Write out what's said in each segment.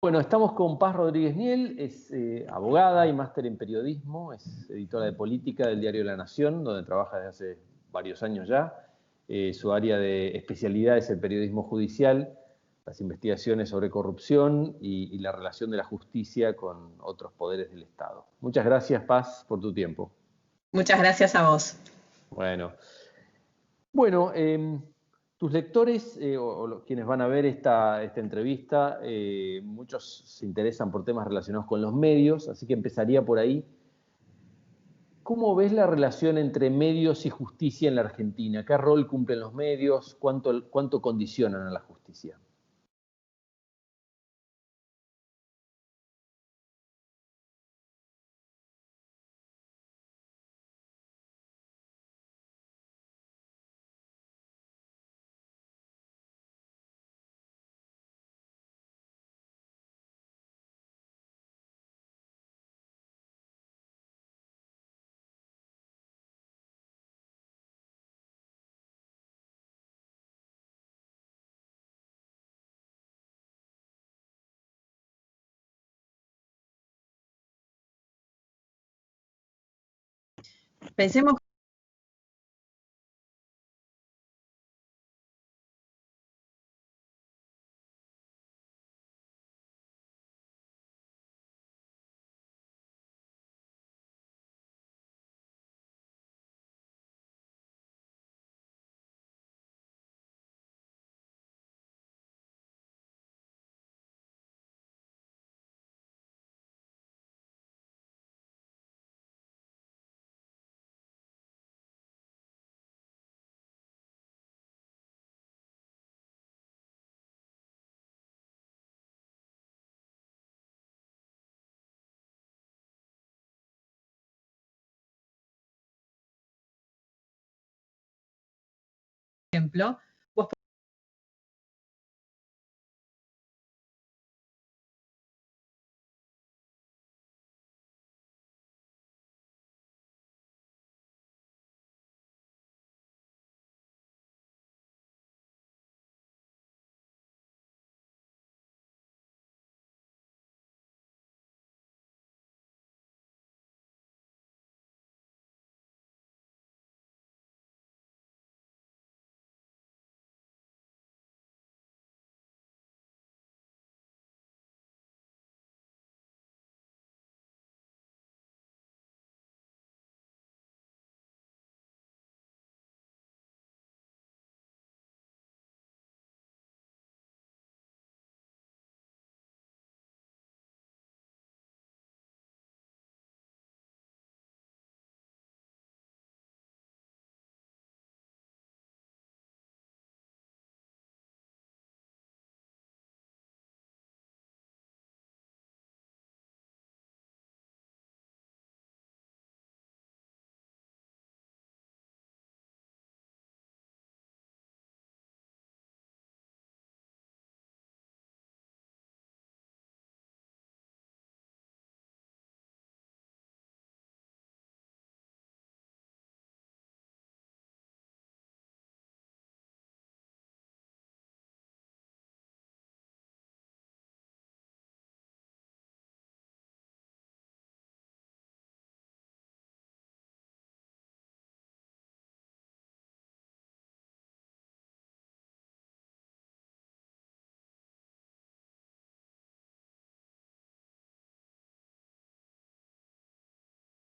Bueno, estamos con Paz Rodríguez Niel, es abogada y máster en periodismo, es editora de política del diario La Nación, donde trabaja desde hace varios años ya. Su área de especialidad es el periodismo judicial, las investigaciones sobre corrupción y la relación de la justicia con otros poderes del Estado. Muchas gracias, Paz, por tu tiempo. Muchas gracias a vos. Bueno, bueno, tus lectores quienes van a ver esta entrevista, muchos se interesan por temas relacionados con los medios, así que empezaría por ahí. ¿Cómo ves la relación entre medios y justicia en la Argentina? ¿Qué rol cumplen los medios? ¿Cuánto condicionan a la justicia? Pensemos un ejemplo. Vos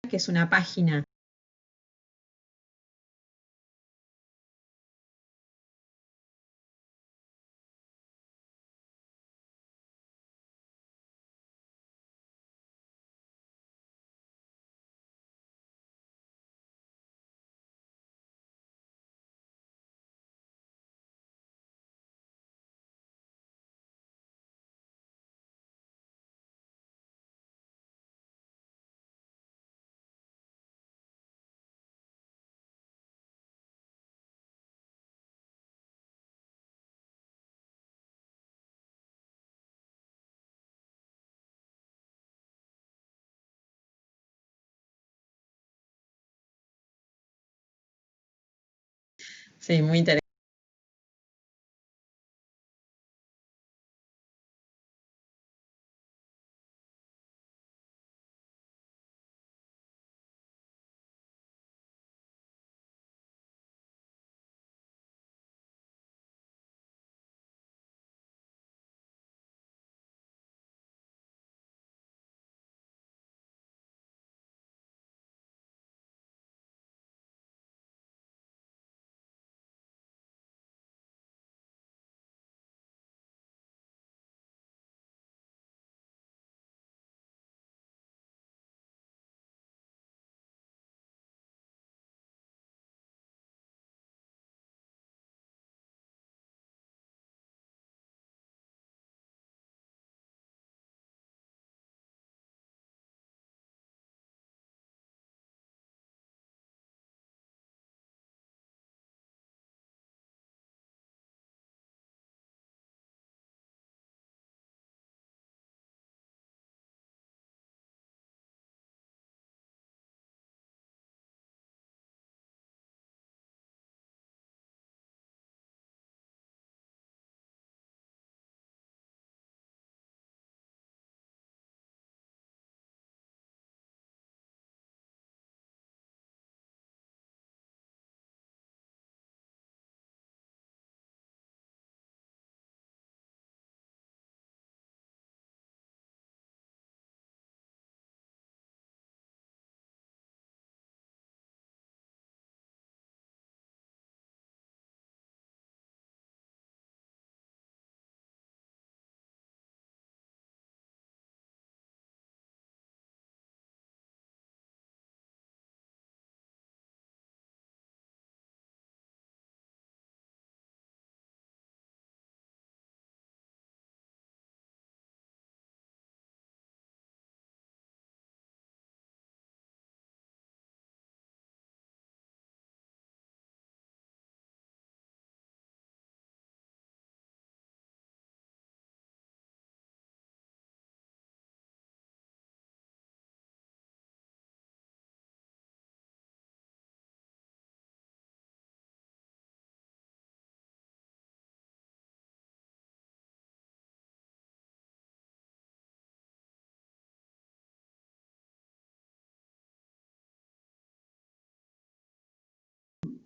que es una página sí, muy interesante.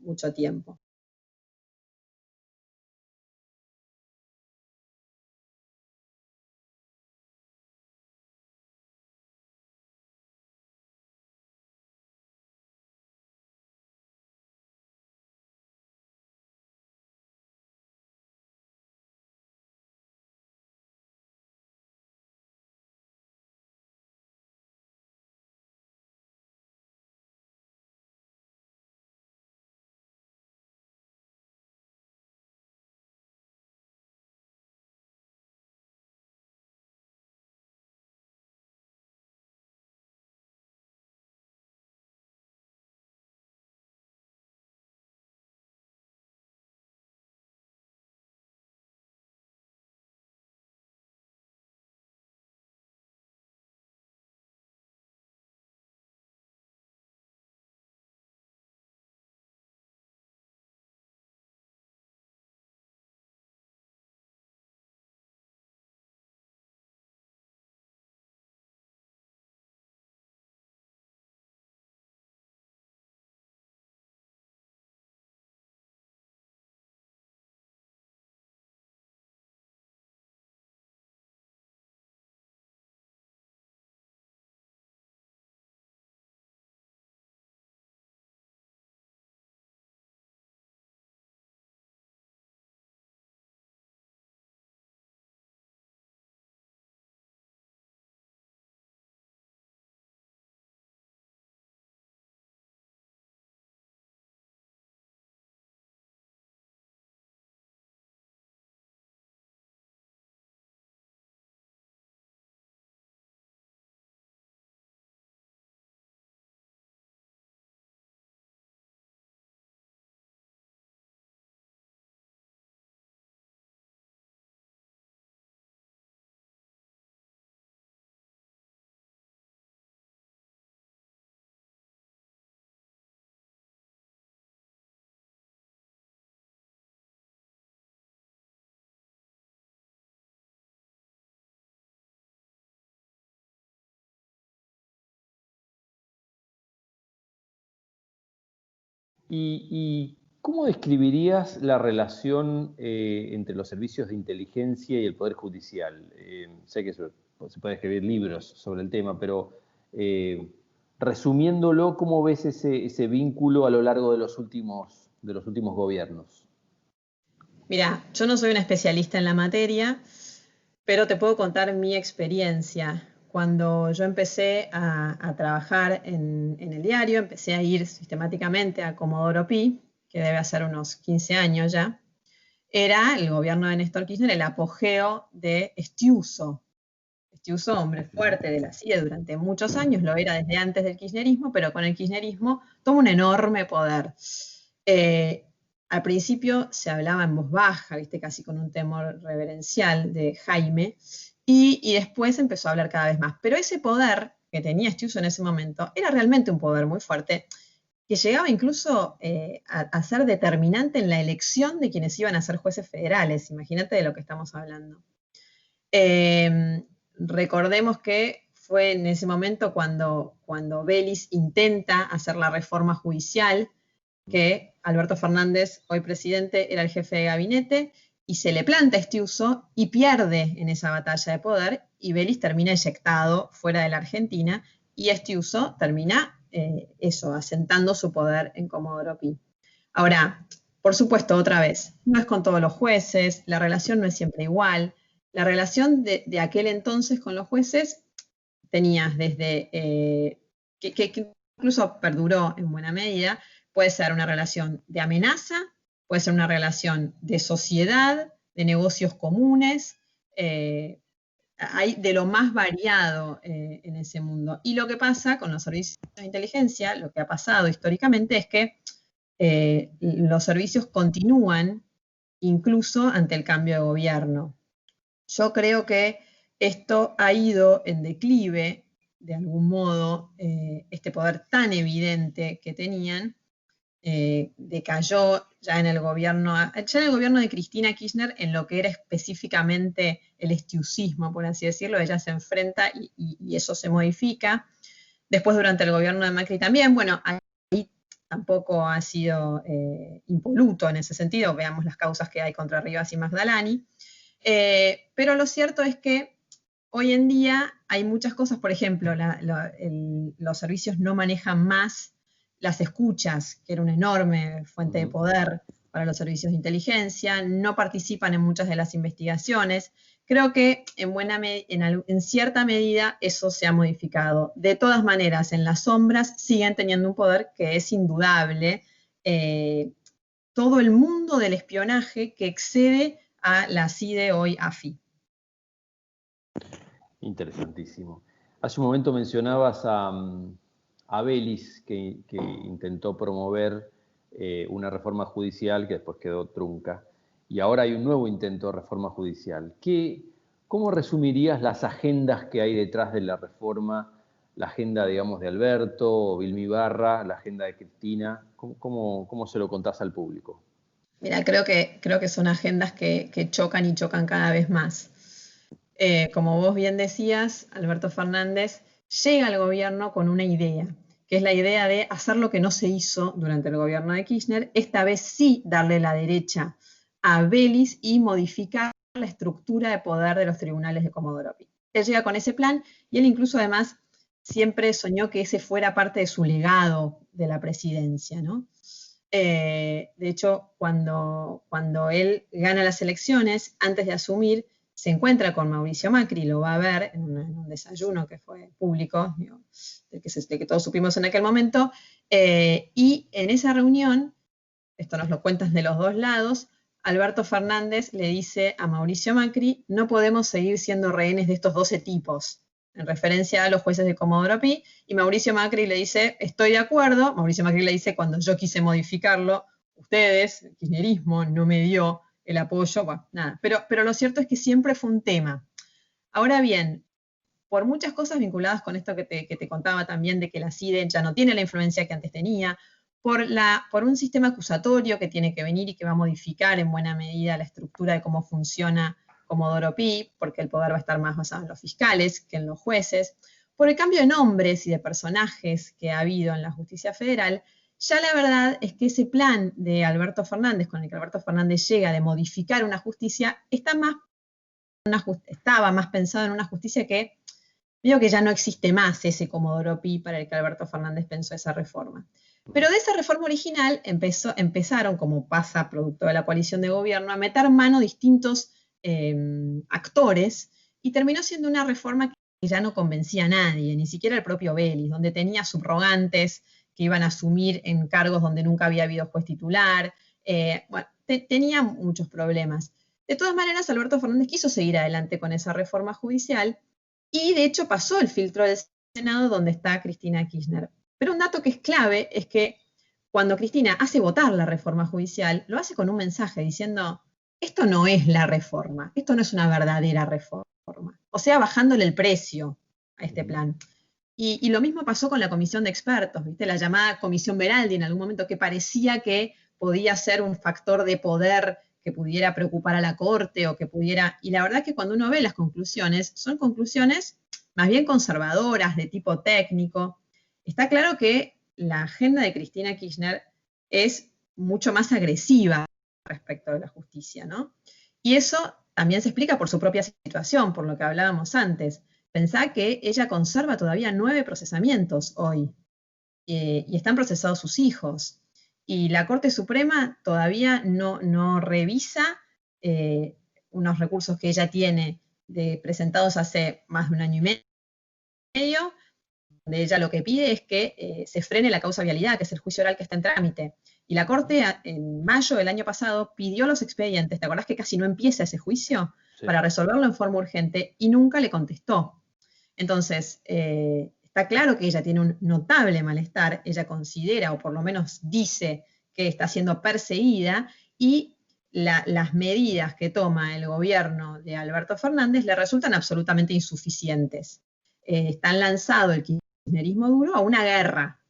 mucho tiempo. ¿Y cómo describirías la relación entre los servicios de inteligencia y el Poder Judicial? Sé que se puede escribir libros sobre el tema, pero resumiéndolo, ¿cómo ves ese vínculo a lo largo de los últimos gobiernos? Mira, yo no soy una especialista en la materia, pero te puedo contar mi experiencia. Cuando yo empecé a trabajar en el diario, empecé a ir sistemáticamente a Comodoro Pi, que debe hacer unos 15 años ya, era el gobierno de Néstor Kirchner el apogeo de Estiuso. Estiuso, hombre fuerte de la CIE durante muchos años, lo era desde antes del kirchnerismo, pero con el kirchnerismo toma un enorme poder. Al principio se hablaba en voz baja, ¿viste? Casi con un temor reverencial de Jaime, y después empezó a hablar cada vez más. Pero ese poder que tenía Estiuso en ese momento era realmente un poder muy fuerte, que llegaba incluso a ser determinante en la elección de quienes iban a ser jueces federales. Imagínate de lo que estamos hablando. Recordemos que fue en ese momento cuando Vélez intenta hacer la reforma judicial, que Alberto Fernández, hoy presidente, era el jefe de gabinete, y se le planta Estiuso y pierde en esa batalla de poder, y Vélez termina eyectado fuera de la Argentina, y Estiuso termina asentando su poder en Comodoro Pi. Ahora, por supuesto, otra vez, no es con todos los jueces, la relación no es siempre igual. La relación de aquel entonces con los jueces tenías desde, que incluso perduró en buena medida, puede ser una relación de amenaza, puede ser una relación de sociedad, de negocios comunes, hay de lo más variado en ese mundo. Y lo que pasa con los servicios de inteligencia, lo que ha pasado históricamente es que los servicios continúan incluso ante el cambio de gobierno. Yo creo que esto ha ido en declive, de algún modo, este poder tan evidente que tenían, decayó ya en el gobierno de Cristina Kirchner en lo que era específicamente el estiucismo, por así decirlo. Ella se enfrenta y eso se modifica. Después, durante el gobierno de Macri también, bueno, ahí tampoco ha sido impoluto en ese sentido. Veamos las causas que hay contra Rivas y Magdalani. Pero lo cierto es que hoy en día hay muchas cosas, por ejemplo, los servicios no manejan más las escuchas, que era una enorme fuente de poder para los servicios de inteligencia, no participan en muchas de las investigaciones. Creo que en cierta medida eso se ha modificado. De todas maneras, en las sombras siguen teniendo un poder que es indudable. Todo el mundo del espionaje que excede a la CIDE, hoy AFI. Interesantísimo. Hace un momento mencionabas a Vélez, que intentó promover una reforma judicial que después quedó trunca. Y ahora hay un nuevo intento de reforma judicial. ¿Cómo resumirías las agendas que hay detrás de la reforma? La agenda, digamos, de Alberto o Vilma Ibarra, la agenda de Cristina. ¿Cómo se lo contás al público? Mira, creo que son agendas que chocan y chocan cada vez más. Como vos bien decías, Alberto Fernández llega al gobierno con una idea, que es la idea de hacer lo que no se hizo durante el gobierno de Kirchner, esta vez sí darle la derecha a Vélez y modificar la estructura de poder de los tribunales de Comodoro Pi. Él llega con ese plan y él incluso además siempre soñó que ese fuera parte de su legado de la presidencia, ¿no? De hecho, cuando él gana las elecciones, antes de asumir, se encuentra con Mauricio Macri, lo va a ver en un desayuno que fue público, digo, del que todos supimos en aquel momento, y en esa reunión, esto nos lo cuentan de los dos lados, Alberto Fernández le dice a Mauricio Macri: no podemos seguir siendo rehenes de estos 12 tipos, en referencia a los jueces de Comodoro Pi, y Mauricio Macri le dice: estoy de acuerdo. Mauricio Macri le dice: cuando yo quise modificarlo, ustedes, el kirchnerismo, no me dio el apoyo, bueno, nada. Pero lo cierto es que siempre fue un tema. Ahora bien, por muchas cosas vinculadas con esto que te contaba también, de que la CIDE ya no tiene la influencia que antes tenía, por un sistema acusatorio que tiene que venir y que va a modificar en buena medida la estructura de cómo funciona Comodoro Pi, porque el poder va a estar más basado en los fiscales que en los jueces, por el cambio de nombres y de personajes que ha habido en la justicia federal. Ya la verdad es que ese plan de Alberto Fernández, con el que Alberto Fernández llega de modificar una justicia, estaba más pensado en una justicia que, digo, que ya no existe más ese Comodoro Pi para el que Alberto Fernández pensó esa reforma. Pero de esa reforma original empezaron, como pasa producto de la coalición de gobierno, a meter mano distintos actores, y terminó siendo una reforma que ya no convencía a nadie, ni siquiera el propio Vélez, donde tenía subrogantes que iban a asumir en cargos donde nunca había habido juez titular. Bueno, tenía muchos problemas. De todas maneras, Alberto Fernández quiso seguir adelante con esa reforma judicial y de hecho pasó el filtro del Senado, donde está Cristina Kirchner. Pero un dato que es clave es que cuando Cristina hace votar la reforma judicial, lo hace con un mensaje diciendo: esto no es la reforma, esto no es una verdadera reforma. O sea, bajándole el precio a este plan. Y lo mismo pasó con la comisión de expertos, ¿viste? La llamada comisión Veraldi en algún momento, que parecía que podía ser un factor de poder que pudiera preocupar a la Corte o que pudiera... Y la verdad es que cuando uno ve las conclusiones, son conclusiones más bien conservadoras, de tipo técnico. Está claro que la agenda de Cristina Kirchner es mucho más agresiva respecto de la justicia, ¿no? Y eso también se explica por su propia situación, por lo que hablábamos antes. Pensá que ella conserva todavía 9 procesamientos hoy, y están procesados sus hijos. Y la Corte Suprema todavía no revisa unos recursos que ella tiene presentados hace más de un año y medio, donde ella lo que pide es que se frene la causa vialidad, que es el juicio oral que está en trámite. Y la Corte, en mayo del año pasado, pidió los expedientes. ¿Te acordás que casi no empieza ese juicio? Sí. Para resolverlo en forma urgente, y nunca le contestó. Entonces, está claro que ella tiene un notable malestar. Ella considera, o por lo menos dice, que está siendo perseguida, y las medidas que toma el gobierno de Alberto Fernández le resultan absolutamente insuficientes. Están lanzado el kirchnerismo duro a una guerra,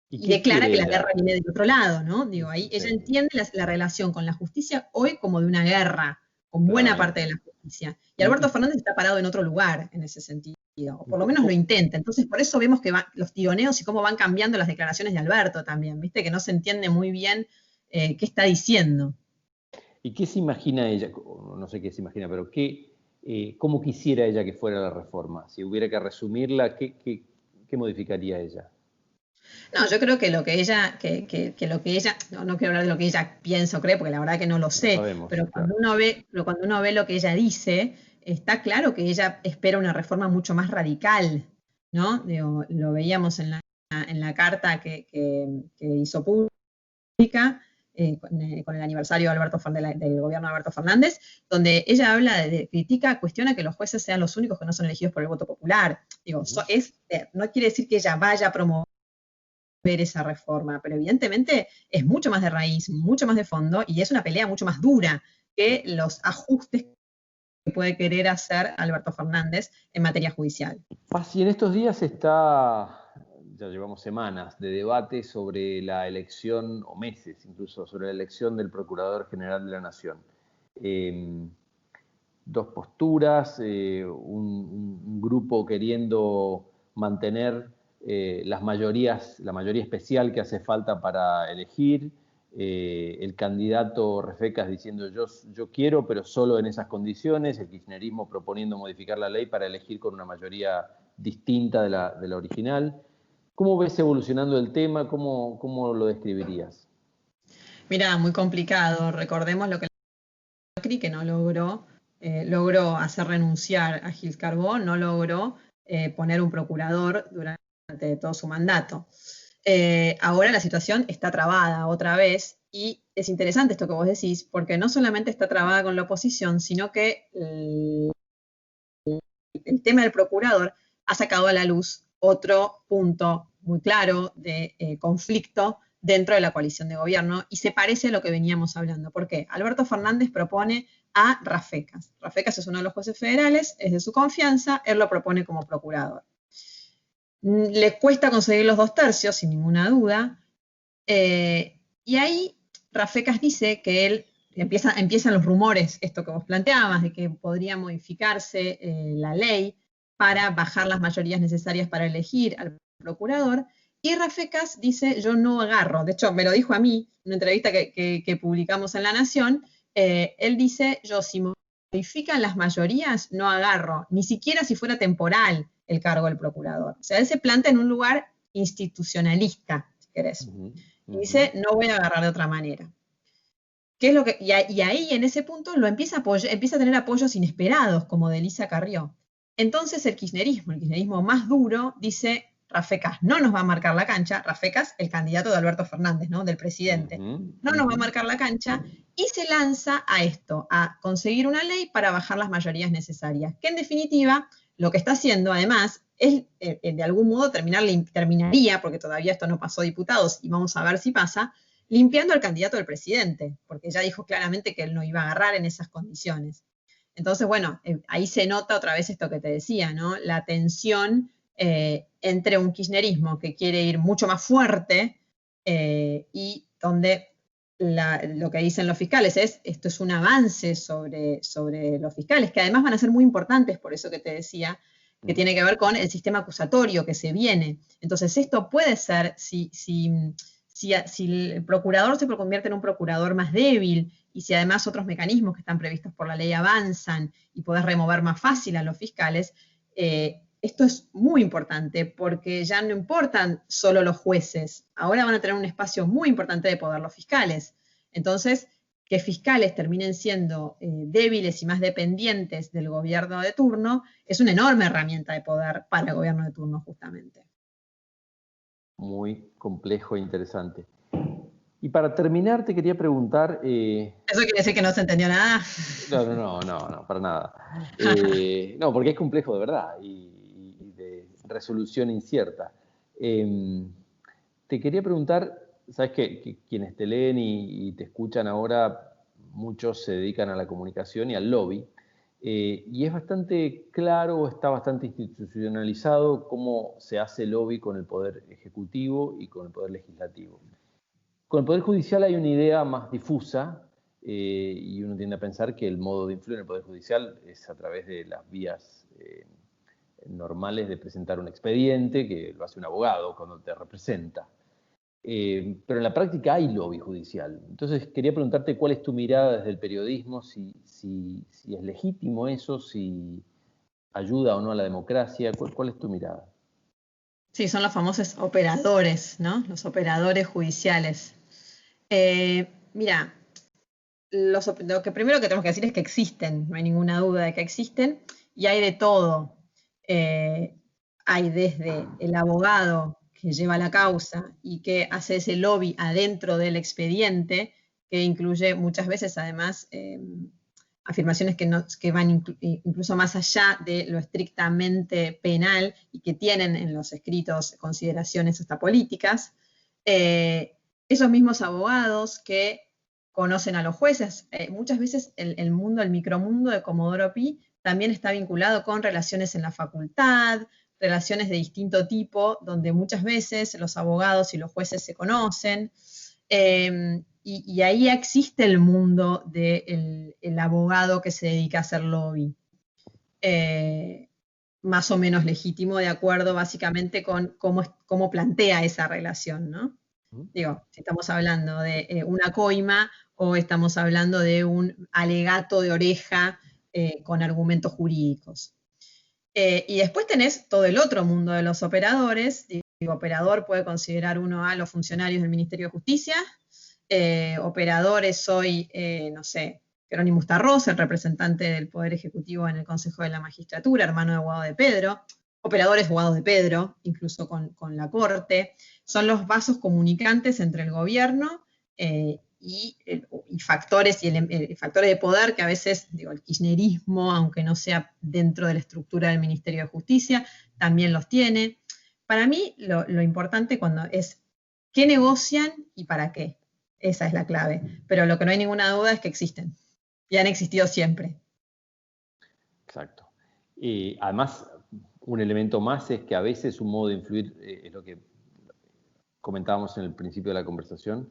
y declara que la guerra viene del otro lado, ¿no? Digo, ahí ella entiende la relación con la justicia hoy como de una guerra, con buena parte de la justicia. Y Alberto Fernández está parado en otro lugar en ese sentido. o por lo menos lo intenta. Entonces, por eso vemos que los tironeos y cómo van cambiando las declaraciones de Alberto también, ¿viste? Que no se entiende muy bien qué está diciendo. ¿Y qué se imagina ella? No sé qué se imagina, pero ¿cómo quisiera ella que fuera la reforma? Si hubiera que resumirla, ¿qué modificaría ella? No, yo creo que lo que ella, no quiero hablar de lo que ella piensa o cree, porque la verdad que no lo No sé, sabemos, pero claro. cuando uno ve lo que ella dice, está claro que ella espera una reforma mucho más radical, ¿no? Digo, lo veíamos en la carta que hizo pública con el aniversario de del gobierno de Alberto Fernández, donde ella habla critica, cuestiona que los jueces sean los únicos que no son elegidos por el voto popular. Digo, no quiere decir que ella vaya a promover esa reforma, pero evidentemente es mucho más de raíz, mucho más de fondo y es una pelea mucho más dura que los ajustes que puede querer hacer Alberto Fernández en materia judicial. Y en estos días ya llevamos semanas de debate sobre la elección, o meses incluso, sobre la elección del Procurador General de la Nación. Dos posturas, un grupo queriendo mantener la mayoría especial que hace falta para elegir, el candidato Rafecas diciendo yo quiero, pero solo en esas condiciones, el kirchnerismo proponiendo modificar la ley para elegir con una mayoría distinta de la original. ¿Cómo ves evolucionando el tema? ¿Cómo lo describirías? Mira, muy complicado. Recordemos lo que Macri, que no logró hacer renunciar a Gil Carbó, no logró poner un procurador durante todo su mandato. Ahora la situación está trabada otra vez y es interesante esto que vos decís, porque no solamente está trabada con la oposición, sino que el tema del procurador ha sacado a la luz otro punto muy claro de conflicto dentro de la coalición de gobierno y se parece a lo que veníamos hablando. ¿Por qué? Alberto Fernández propone a Rafecas. Rafecas es uno de los jueces federales, es de su confianza, él lo propone como procurador. Le cuesta conseguir los 2/3, sin ninguna duda, y ahí Rafecas dice que él empiezan los rumores, esto que vos planteabas, de que podría modificarse la ley para bajar las mayorías necesarias para elegir al procurador. Y Rafecas dice, yo no agarro, de hecho me lo dijo a mí, en una entrevista que publicamos en La Nación, él dice, yo si modifican las mayorías, no agarro, ni siquiera si fuera temporal el cargo del procurador. O sea, él se planta en un lugar institucionalista, si querés. Y dice, no voy a agarrar de otra manera. ¿Qué es lo que, y ahí, en ese punto, empieza a tener apoyos inesperados, como de Elisa Carrió. Entonces el kirchnerismo más duro, dice, Rafecas no nos va a marcar la cancha, Rafecas, el candidato de Alberto Fernández, ¿no? Del presidente, no nos va a marcar la cancha, y se lanza a esto, a conseguir una ley para bajar las mayorías necesarias, que en definitiva, lo que está haciendo, además, es, de algún modo, terminaría, porque todavía esto no pasó diputados, y vamos a ver si pasa, limpiando al candidato del presidente, porque ya dijo claramente que él no iba a agarrar en esas condiciones. Entonces, bueno, ahí se nota otra vez esto que te decía, ¿no? La tensión entre un kirchnerismo que quiere ir mucho más fuerte y donde lo que dicen los fiscales es, esto es un avance sobre los fiscales, que además van a ser muy importantes, por eso que te decía, que tiene que ver con el sistema acusatorio que se viene. Entonces, esto puede ser, si el procurador se convierte en un procurador más débil y si además otros mecanismos que están previstos por la ley avanzan y podés remover más fácil a los fiscales, esto es muy importante porque ya no importan solo los jueces, ahora van a tener un espacio muy importante de poder los fiscales. Entonces, que fiscales terminen siendo débiles y más dependientes del gobierno de turno es una enorme herramienta de poder para el gobierno de turno justamente. Muy complejo e interesante. Y para terminar, te quería preguntar... ¿Eso quiere decir que no se entendió nada? No, para nada. No, porque es complejo de verdad y de resolución incierta. Te quería preguntar, sabes que quienes te leen y te escuchan ahora, muchos se dedican a la comunicación y al lobby, y es bastante claro, está bastante institucionalizado cómo se hace lobby con el Poder Ejecutivo y con el Poder Legislativo. Con el Poder Judicial hay una idea más difusa y uno tiende a pensar que el modo de influir en el Poder Judicial es a través de las vías normales de presentar un expediente, que lo hace un abogado cuando te representa. Pero en la práctica hay lobby judicial. Entonces quería preguntarte cuál es tu mirada desde el periodismo, si es legítimo eso, si ayuda o no a la democracia, ¿cuál es tu mirada? Sí, son los famosos operadores, ¿no? Los operadores judiciales. Mira, lo que primero que tenemos que decir es que existen, no hay ninguna duda de que existen, y hay de todo. Hay desde el abogado que lleva la causa y que hace ese lobby adentro del expediente, que incluye muchas veces además afirmaciones que van incluso más allá de lo estrictamente penal y que tienen en los escritos consideraciones hasta políticas. Esos mismos abogados que conocen a los jueces. Muchas veces el mundo, el micromundo de Comodoro Pi también está vinculado con relaciones en la facultad, relaciones de distinto tipo, donde muchas veces los abogados y los jueces se conocen. Y ahí existe el mundo del abogado que se dedica a hacer lobby. Más o menos legítimo, de acuerdo básicamente con cómo plantea esa relación, ¿no? Digo, si estamos hablando de una coima o estamos hablando de un alegato de oreja con argumentos jurídicos. Y después tenés todo el otro mundo de los operadores. Digo, operador puede considerar uno a los funcionarios del Ministerio de Justicia. Operadores soy, no sé, Jerónimo Starros, el representante del Poder Ejecutivo en el Consejo de la Magistratura, hermano de Guado de Pedro. Operadores Guado de Pedro, incluso con la Corte. Son los vasos comunicantes entre el gobierno y factores, factores de poder que a veces, digo, el kirchnerismo, aunque no sea dentro de la estructura del Ministerio de Justicia, también los tiene. Para mí, lo importante cuando es qué negocian y para qué. Esa es la clave. Pero lo que no hay ninguna duda es que existen. Y han existido siempre. Exacto. Y además, un elemento más es que a veces un modo de influir, es lo que comentábamos en el principio de la conversación,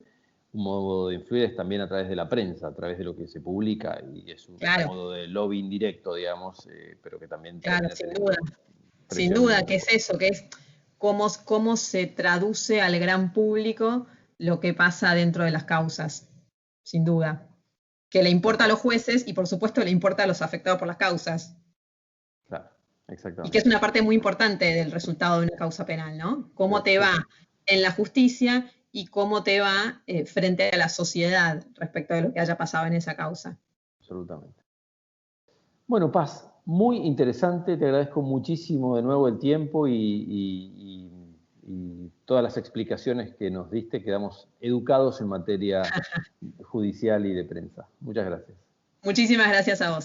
un modo de influir es también a través de la prensa, a través de lo que se publica, y es un modo de lobby indirecto, digamos, pero que también... Claro, sin duda. Sin duda, ¿qué es eso? Que es cómo se traduce al gran público lo que pasa dentro de las causas, sin duda. Que le importa a los jueces y por supuesto le importa a los afectados por las causas. Claro, exactamente. Y que es una parte muy importante del resultado de una causa penal, ¿no? Cómo te va en la justicia y cómo te va frente a la sociedad respecto de lo que haya pasado en esa causa. Absolutamente. Bueno, Paz, muy interesante, te agradezco muchísimo de nuevo el tiempo y todas las explicaciones que nos diste, quedamos educados en materia judicial y de prensa. Muchas gracias. Muchísimas gracias a vos.